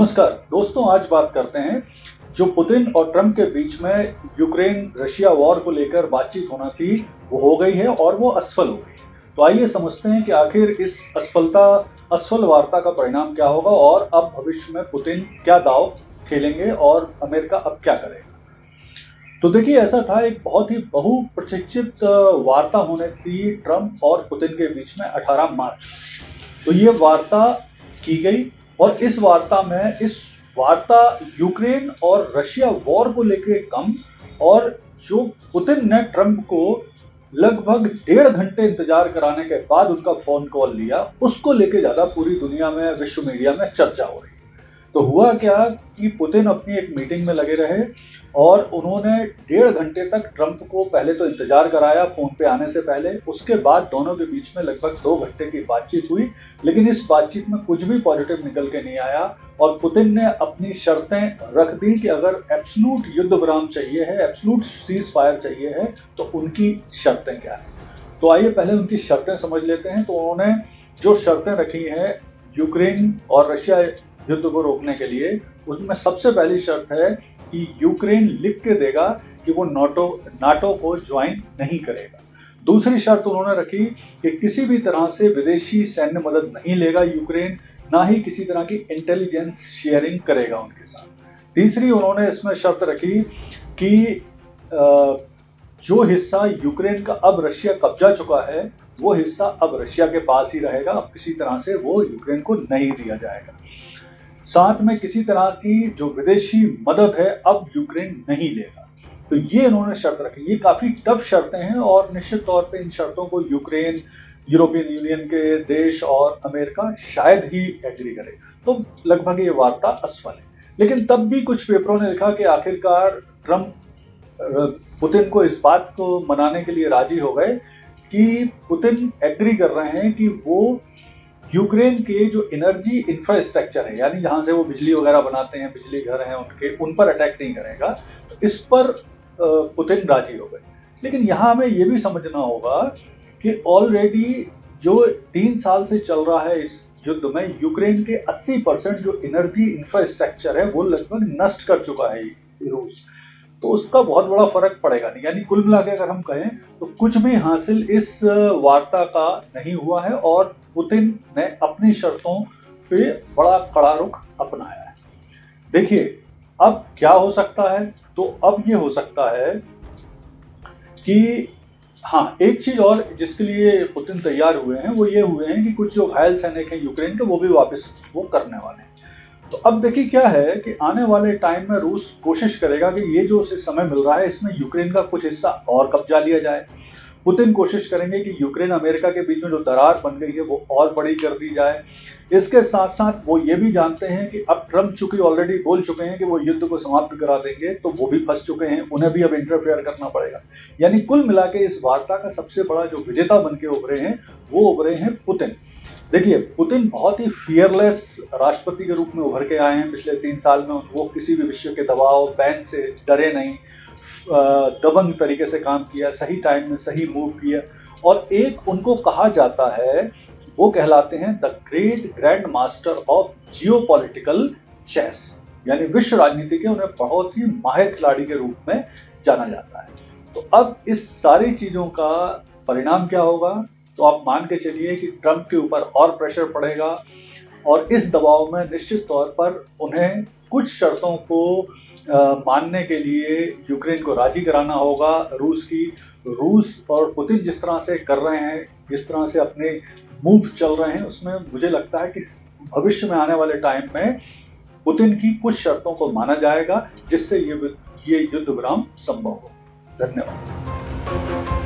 नमस्कार दोस्तों, आज बात करते हैं जो पुतिन और ट्रंप के बीच में यूक्रेन रशिया वॉर को लेकर बातचीत होना थी वो हो गई है और वो असफल हो गई। तो आइए समझते हैं कि आखिर इस असफल वार्ता का परिणाम क्या होगा और अब भविष्य में पुतिन क्या दांव खेलेंगे और अमेरिका अब क्या करेगा। तो देखिए, ऐसा था, एक बहुत ही बहुप्रतीक्षित वार्ता होने थी ट्रंप और पुतिन के बीच में 18 मार्च। तो ये वार्ता की गई और इस वार्ता यूक्रेन और रशिया वॉर को लेकर कम, और जो पुतिन ने ट्रंप को लगभग 1.5 घंटे इंतजार कराने के बाद उनका फोन कॉल लिया, उसको लेकर ज्यादा पूरी दुनिया में, विश्व मीडिया में चर्चा हो रही है। तो हुआ क्या कि पुतिन अपनी एक मीटिंग में लगे रहे और उन्होंने 1.5 घंटे तक ट्रंप को पहले तो इंतजार कराया फोन पे आने से पहले। उसके बाद दोनों के बीच में लगभग 2 घंटे की बातचीत हुई, लेकिन इस बातचीत में कुछ भी पॉजिटिव निकल के नहीं आया और पुतिन ने अपनी शर्तें रख दी कि अगर एब्सोल्यूट युद्ध विराम चाहिए है, एब्सोल्यूट सीज फायर चाहिए है, तो उनकी शर्तें क्या है। तो आइए पहले उनकी शर्तें समझ लेते हैं। तो उन्होंने जो शर्तें रखी हैं यूक्रेन और रशिया युद्ध को रोकने के लिए, उसमें सबसे पहली शर्त है कि यूक्रेन लिख के देगा कि वो नाटो को ज्वाइन नहीं करेगा। दूसरी शर्त उन्होंने रखी कि किसी भी तरह से विदेशी सैन्य मदद नहीं लेगा यूक्रेन, ना ही किसी तरह की इंटेलिजेंस शेयरिंग करेगा उनके साथ। तीसरी उन्होंने इसमें शर्त रखी कि जो हिस्सा यूक्रेन का अब रशिया कब्जा चुका है वो हिस्सा अब रशिया के पास ही रहेगा, अब किसी तरह से वो यूक्रेन को नहीं दिया जाएगा। साथ में किसी तरह की जो विदेशी मदद है अब यूक्रेन नहीं लेगा। तो ये इन्होंने शर्त रखी। ये काफी टफ शर्तें हैं और निश्चित तौर पे इन शर्तों को यूक्रेन, यूरोपियन यूनियन के देश और अमेरिका शायद ही एग्री करे। तो लगभग ये वार्ता असफल है। लेकिन तब भी कुछ पेपरों ने लिखा कि आखिरकार ट्रंप पुतिन को इस बात को मनाने के लिए राजी हो गए कि पुतिन एग्री कर रहे हैं कि वो यूक्रेन के जो एनर्जी इंफ्रास्ट्रक्चर है, यानी जहां से वो बिजली वगैरह बनाते हैं, बिजली घर हैं उनके, उन पर अटैक नहीं करेगा। तो इस पर पुतिन राजी हो गए। लेकिन यहां हमें ये भी समझना होगा कि ऑलरेडी जो 3 साल से चल रहा है इस युद्ध में, यूक्रेन के 80% जो एनर्जी इंफ्रास्ट्रक्चर है वो लगभग नष्ट कर चुका है रूस। तो उसका बहुत बड़ा फर्क पड़ेगा नहीं। यानी कुल मिला के अगर हम कहें तो कुछ भी हासिल इस वार्ता का नहीं हुआ है और पुतिन ने अपनी शर्तों पे बड़ा कड़ा रुख अपनाया है। देखिए अब क्या हो सकता है। तो अब ये हो सकता है कि हाँ, एक चीज और जिसके लिए पुतिन तैयार हुए हैं वो ये हुए हैं कि कुछ जो घायल सैनिक हैं यूक्रेन के वो भी वापस वो करने वाले हैं। तो अब देखिए क्या है कि आने वाले टाइम में रूस कोशिश करेगा कि ये जो उसे समय मिल रहा है इसमें यूक्रेन का कुछ हिस्सा और कब्जा लिया जाए। पुतिन कोशिश करेंगे कि यूक्रेन अमेरिका के बीच में जो दरार बन गई है वो और बड़ी कर दी जाए। इसके साथ साथ वो ये भी जानते हैं कि अब ट्रंप चूंकि ऑलरेडी बोल चुके हैं कि वो युद्ध को समाप्त करा देंगे, तो वो भी फंस चुके हैं, उन्हें भी अब इंटरफेयर करना पड़ेगा। यानी कुल मिला के इस वार्ता का सबसे बड़ा जो विजेता बन के उभरे हैं वो उभरे हैं पुतिन। देखिए, पुतिन बहुत ही फियरलेस राष्ट्रपति के रूप में उभर के आए हैं पिछले 3 साल में। वो किसी भी विश्व के दबाव, बैन से डरे नहीं, दबंग तरीके से काम किया, सही टाइम में सही मूव किया। और एक उनको कहा जाता है, वो कहलाते हैं the great grand master of geopolitical chess, यानी विश्व राजनीति के उन्हें बहुत ही माहिर खिलाड़ी के रूप में जाना जाता है। तो अब इस सारी चीजों का परिणाम क्या होगा, तो आप मान के चलिए कि ट्रंप के ऊपर और प्रेशर पड़ेगा और इस दबाव में निश्चित तौर पर उन्हें कुछ शर्तों को मानने के लिए यूक्रेन को राजी कराना होगा। रूस और पुतिन जिस तरह से कर रहे हैं, जिस तरह से अपने मूव चल रहे हैं, उसमें मुझे लगता है कि भविष्य में आने वाले टाइम में पुतिन की कुछ शर्तों को माना जाएगा जिससे ये युद्ध विराम संभव हो। धन्यवाद।